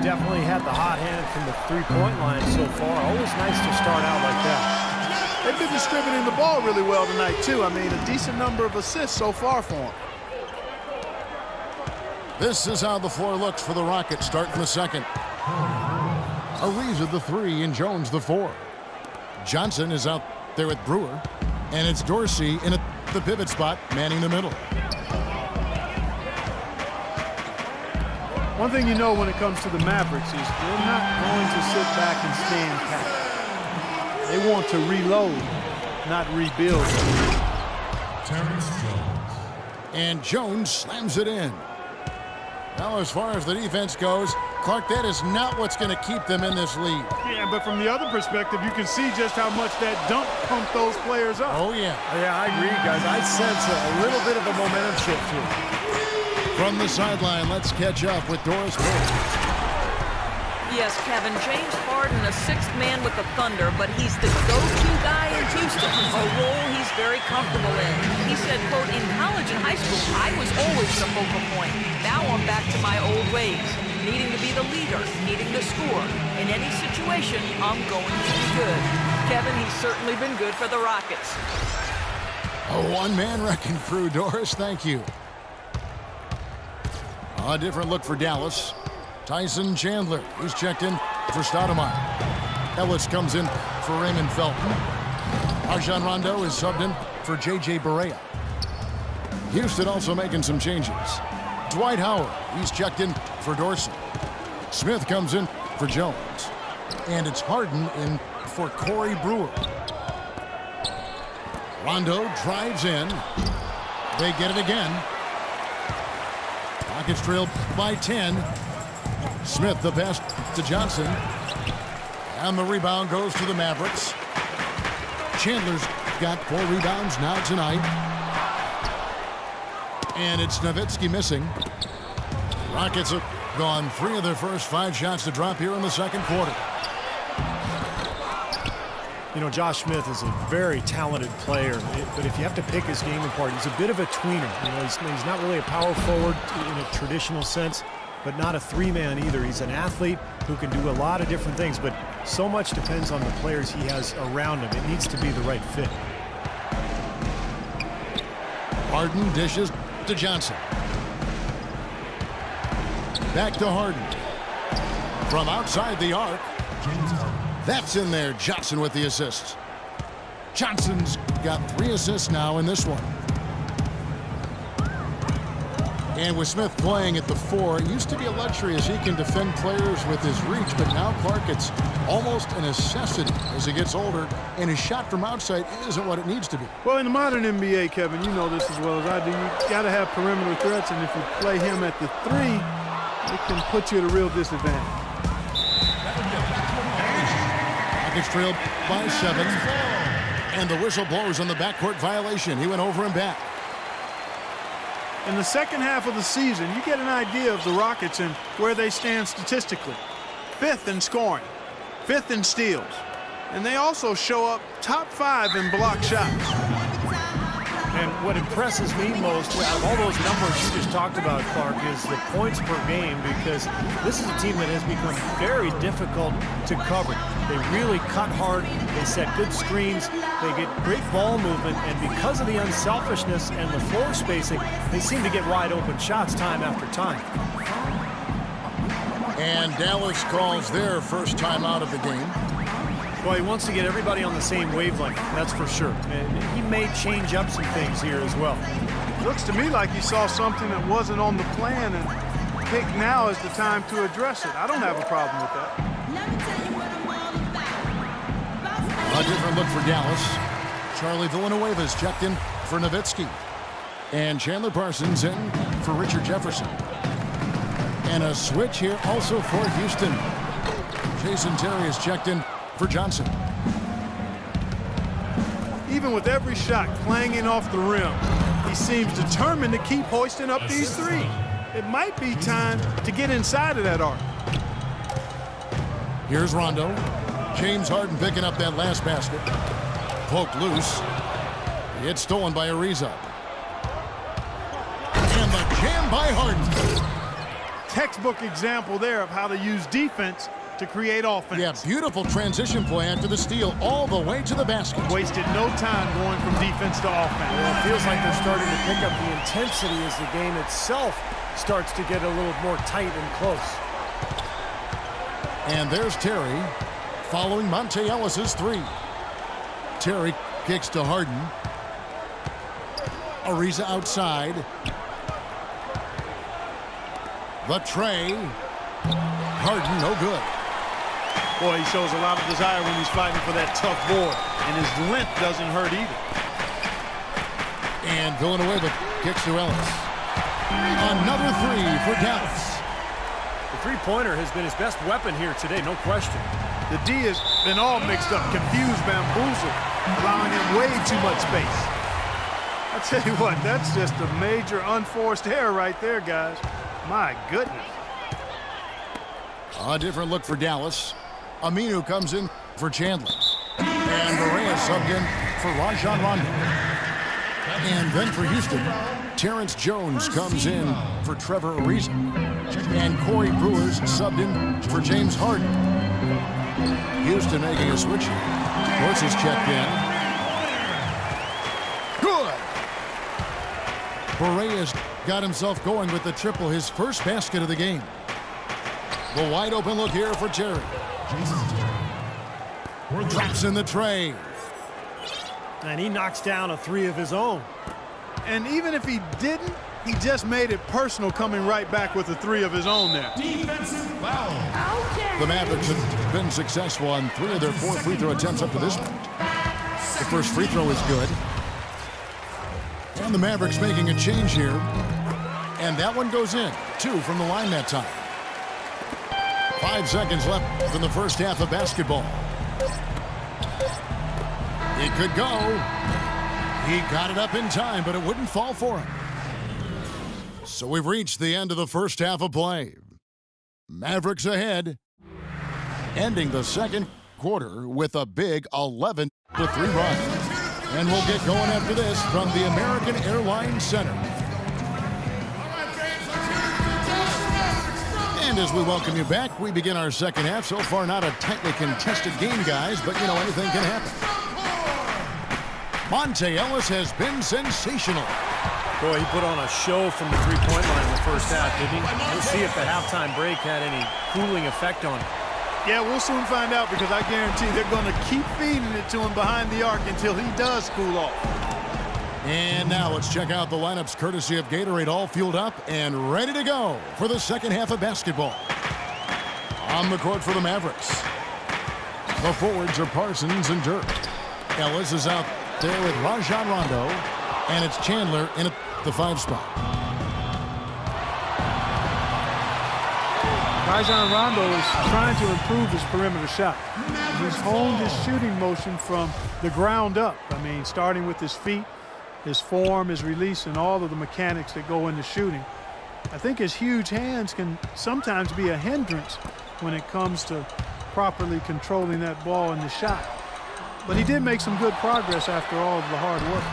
definitely had the hot hand from the three-point line so far. Always nice to start out like that. They've been distributing the ball really well tonight, too. I mean, a decent number of assists so far for them. This is how the floor looks for the Rockets starting the second. Ariza the 3 and Jones the 4. Johnson is out there with Brewer. And it's Dorsey in the pivot spot, manning the middle. One thing you know when it comes to the Mavericks is they're not going to sit back and stand pat. They want to reload, not rebuild. And Jones slams it in. Now, as far as the defense goes, Clark, that is not what's going to keep them in this lead. Yeah, but from the other perspective, you can see just how much that dunk pumped those players up. Oh, yeah. Yeah, I agree, guys. I sense a little bit of a momentum shift here. From the sideline, let's catch up with Doris Burke. Yes, Kevin, James Harden, a sixth man with the Thunder, but he's the go-to guy in Houston, a role he's very comfortable in. He said, quote, in college and high school, I was always the focal point. Now I'm back to my old ways, needing to be the leader, needing to score. In any situation, I'm going to be good. Kevin, he's certainly been good for the Rockets. A one-man wrecking crew, Doris. Thank you. A different look for Dallas. Tyson Chandler, he's checked in for Stoudemire. Ellis comes in for Raymond Felton. Rajon Rondo is subbed in for J.J. Barea. Houston also making some changes. Dwight Howard, he's checked in for Dorsey. Smith comes in for Jones. And it's Harden in for Corey Brewer. Rondo drives in. They get it again. Rockets trail by 10. Smith the pass to Johnson. And the rebound goes to the Mavericks. Chandler's got 4 rebounds now tonight. And it's Nowitzki missing. Rockets have gone 3 of their first 5 shots to drop here in the second quarter. You know, Josh Smith is a very talented player, but if you have to pick his game apart, he's a bit of a tweener. You know, he's not really a power forward in a traditional sense, but not a three-man either. He's an athlete who can do a lot of different things, but so much depends on the players he has around him. It needs to be the right fit. Harden dishes to Johnson. Back to Harden. From outside the arc. That's in there. Johnson with the assist. Johnson's got 3 assists now in this one. And with Smith playing at the 4, it used to be a luxury as he can defend players with his reach, but now Clark, it's almost a necessity as he gets older, and his shot from outside isn't what it needs to be. Well, in the modern NBA, Kevin, you know this as well as I do, you got to have perimeter threats, and if you play him at the 3, it can put you at a real disadvantage. Rockets trailed by 7, and the whistle blows on the backcourt violation. He went over and back. In the second half of the season, you get an idea of the Rockets and where they stand statistically. 5th in scoring, 5th in steals, and they also show up top 5 in block shots. And what impresses me most out of all those numbers you just talked about, Clark, is the points per game, because this is a team that has become very difficult to cover. They really cut hard, they set good screens, they get great ball movement, and because of the unselfishness and the floor spacing, they seem to get wide open shots time after time. And Dallas calls their first time out of the game. Well, he wants to get everybody on the same wavelength, that's for sure. And he may change up some things here as well. Looks to me like he saw something that wasn't on the plan and picked now is the time to address it. I don't have a problem with that. A different look for Dallas. Charlie Villanueva's checked in for Nowitzki. And Chandler Parsons in for Richard Jefferson. And a switch here also for Houston. Jason Terry is checked in for Johnson. Even with every shot clanging off the rim, he seems determined to keep hoisting up these 3. It might be time to get inside of that arc. Here's Rondo. James Harden picking up that last basket. Poked loose. It's stolen by Ariza. And the jam by Harden. textbook example there of how to use defense to create offense. Yeah, beautiful transition play after the steal all the way to the basket. Wasted no time going from defense to offense. Well, it feels like they're starting to pick up the intensity as the game itself starts to get a little more tight and close. And there's Terry following Monte Ellis's three. Terry kicks to Harden. Ariza outside. The tray. Harden, no good. Boy, he shows a lot of desire when he's fighting for that tough board, and his length doesn't hurt either. And Villanueva kicks to Ellis. Another three for Dallas. The three-pointer has been his best weapon here today, no question. The D has been all mixed up, confused, bamboozled, allowing him way too much space. I tell you what, that's just a major unforced error right there, guys. My goodness. A different look for Dallas. Aminu comes in for Chandler. And Barea subbed in for Rajon Rondo. And then for Houston, Terrence Jones comes in for Trevor Ariza. And Corey Brewers subbed in for James Harden. Houston making a switch. Horses checked in. Good. Barea's got himself going with the triple, his first basket of the game. The wide open look here for Terry. Drops in the tray. And he knocks down a three of his own. And even if he didn't, he just made it personal, coming right back with a three of his own there. Defensive foul. The Mavericks have been successful on 3 of their 4 free throw attempts up to this point. The first free throw is good. And the Mavericks making a change here. And that one goes in. 2 from the line that time. 5 seconds left in the first half of basketball. It could go. He got it up in time, but it wouldn't fall for him. So we've reached the end of the first half of play. Mavericks ahead, ending the second quarter with a big 11-3 run. And we'll get going after this from the American Airlines Center. And as we welcome you back, we begin our second half. So far, not a tightly contested game, guys, but, you know, anything can happen. Monte Ellis has been sensational. Boy, he put on a show from the three-point line in the first half, didn't he? We'll see if the halftime break had any cooling effect on him. Yeah, we'll soon find out, because I guarantee they're going to keep feeding it to him behind the arc until he does cool off. And now let's check out the lineups courtesy of Gatorade, all fueled up and ready to go for the second half of basketball. On the court for the Mavericks, the forwards are Parsons and Dirk. Ellis is out there with Rajon Rondo, and it's Chandler in at the 5 spot. Rajon Rondo is trying to improve his perimeter shot. He's honed his shooting motion from the ground up. I mean, starting with his feet, his form, his release, and all of the mechanics that go into shooting. I think his huge hands can sometimes be a hindrance when it comes to properly controlling that ball in the shot. But he did make some good progress after all of the hard work.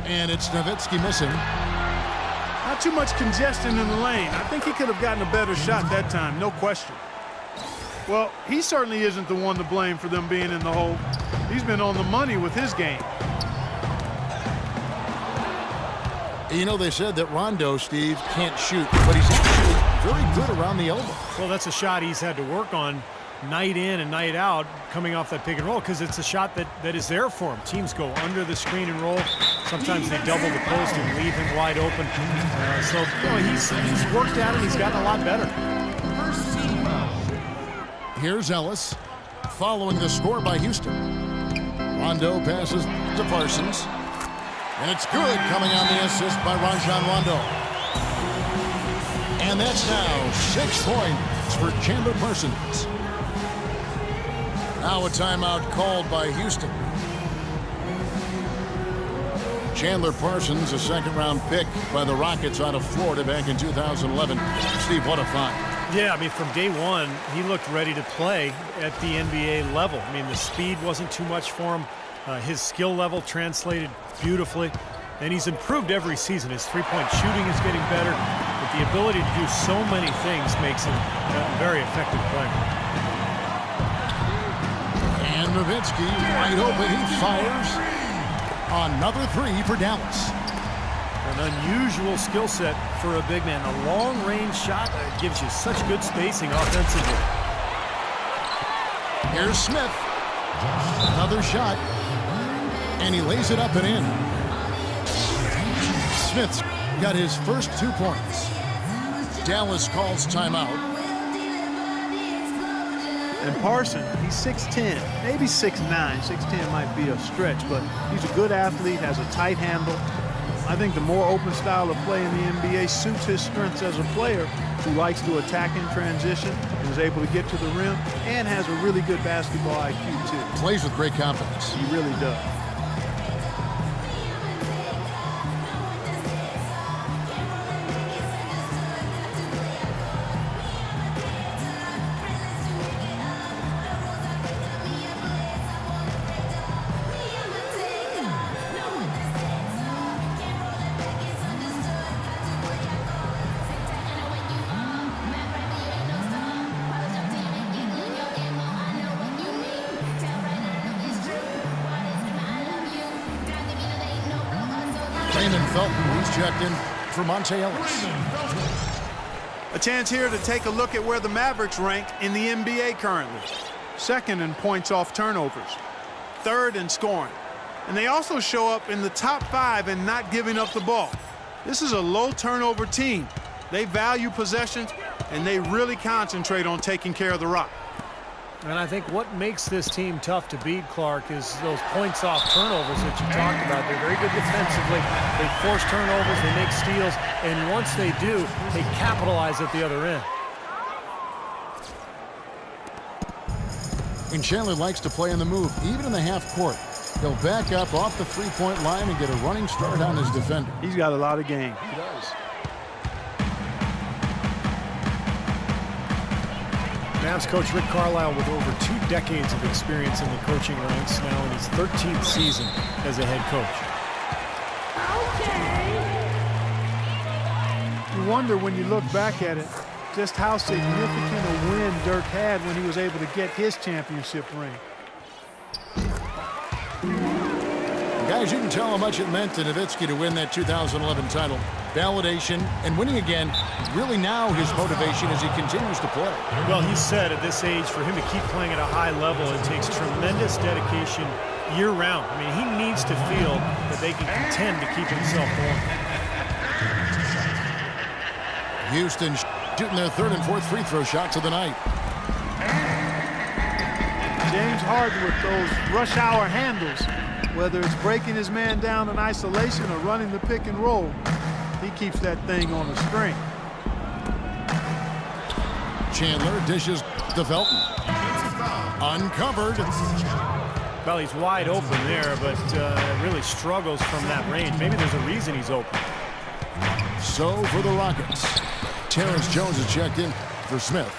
And it's Nowitzki missing. Not too much congestion in the lane. I think he could have gotten a better shot that time, no question. Well, he certainly isn't the one to blame for them being in the hole. He's been on the money with his game. You know, they said that Rondo, Steve, can't shoot, but he's actually very good around the elbow. Well, that's a shot he's had to work on night in and night out coming off that pick and roll, because it's a shot that is there for him. Teams go under the screen and roll. Sometimes they double the post and leave him wide open. So, you know, he's worked at it. He's gotten a lot better. Here's Ellis, following the score by Houston. Rondo passes to Parsons. And it's good, coming on the assist by Rajon Rondo. And that's now 6 points for Chandler Parsons. Now a timeout called by Houston. Chandler Parsons, a second-round pick by the Rockets out of Florida back in 2011. Steve, what a find. Yeah, I mean, from day one, he looked ready to play at the NBA level. I mean, the speed wasn't too much for him. His skill level translated beautifully. And he's improved every season. His three-point shooting is getting better, but the ability to do so many things makes him a very effective player. And Nowitzki wide open. He fires. Another three for Dallas. An unusual skill set for a big man. A long-range shot that gives you such good spacing offensively. Here's Smith. Another shot. And he lays it up and in. Smith's got his first 2 points. Dallas calls timeout. And Parson, he's 6'10", maybe 6'9". 6'10" might be a stretch, but he's a good athlete, has a tight handle. I think the more open style of play in the NBA suits his strengths as a player who likes to attack in transition and is able to get to the rim and has a really good basketball IQ too. Plays with great confidence. He really does. He's checked in for Monte Ellis. A chance here to take a look at where the Mavericks rank in the NBA currently. Second in points off turnovers. Third in scoring. And they also show up in the top 5 in not giving up the ball. This is a low turnover team. They value possessions and they really concentrate on taking care of the rock. And I think what makes this team tough to beat, Clark, is those points off turnovers that you talked about. They're very good defensively. They force turnovers, they make steals, and once they do, they capitalize at the other end. And Chandler likes to play in the move, even in the half court. He'll back up off the three-point line and get a running start on his defender. He's got a lot of game. He does. Mavs coach Rick Carlisle with over 2 decades of experience in the coaching ranks, now in his 13th season as a head coach. You wonder when you look back at it just how significant a win Dirk had when he was able to get his championship ring. Guys, you can tell how much it meant to Nowitzki to win that 2011 title. Validation and winning again, really now his motivation as he continues to play. Well, he said at this age, for him to keep playing at a high level, it takes tremendous dedication year-round. I mean, he needs to feel that they can contend to keep himself going. Houston shooting their third and fourth free throw shots of the night. James Harden with those rush hour handles, whether it's breaking his man down in isolation or running the pick and roll, he keeps that thing on a string. Chandler dishes to Felton. Uncovered. Well, he's wide open there, but really struggles from that range. Maybe there's a reason he's open. So for the Rockets, Terrence Jones is checked in for Smith.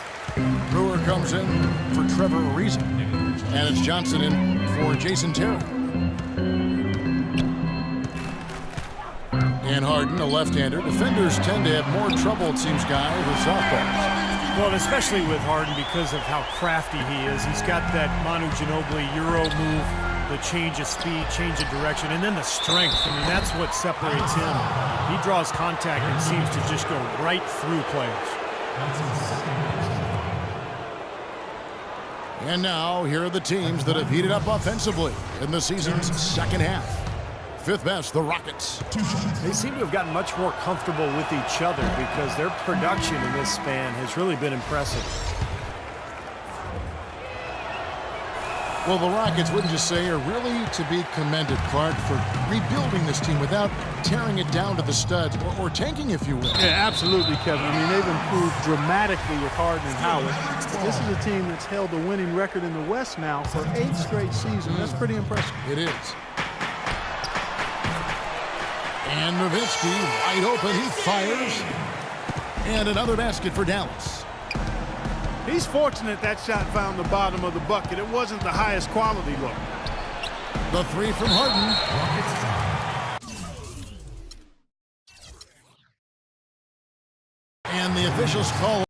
Brewer comes in for Trevor Ariza. And it's Johnson in for Jason Terry. And Harden, a left-hander. Defenders tend to have more trouble, it seems, Guy, with softballs. Well, especially with Harden because of how crafty he is. He's got that Manu Ginobili Euro move, the change of speed, change of direction, and then the strength. I mean, that's what separates him. He draws contact and seems to just go right through players. And now, here are the teams that have heated up offensively in the season's second half. Fifth best, the Rockets. They seem to have gotten much more comfortable with each other because their production in this span has really been impressive. Well, the Rockets, wouldn't you say, are really to be commended, Clark, for rebuilding this team without tearing it down to the studs, or tanking, if you will. Yeah, absolutely, Kevin. I mean, they've improved dramatically with Harden and Howard. This is a team that's held the winning record in the West now for 8 straight seasons. That's pretty impressive. It is. And Nowitzki, wide open, he fires. And another basket for Dallas. He's fortunate that shot found the bottom of the bucket. It wasn't the highest quality look. The three from Harden. officials call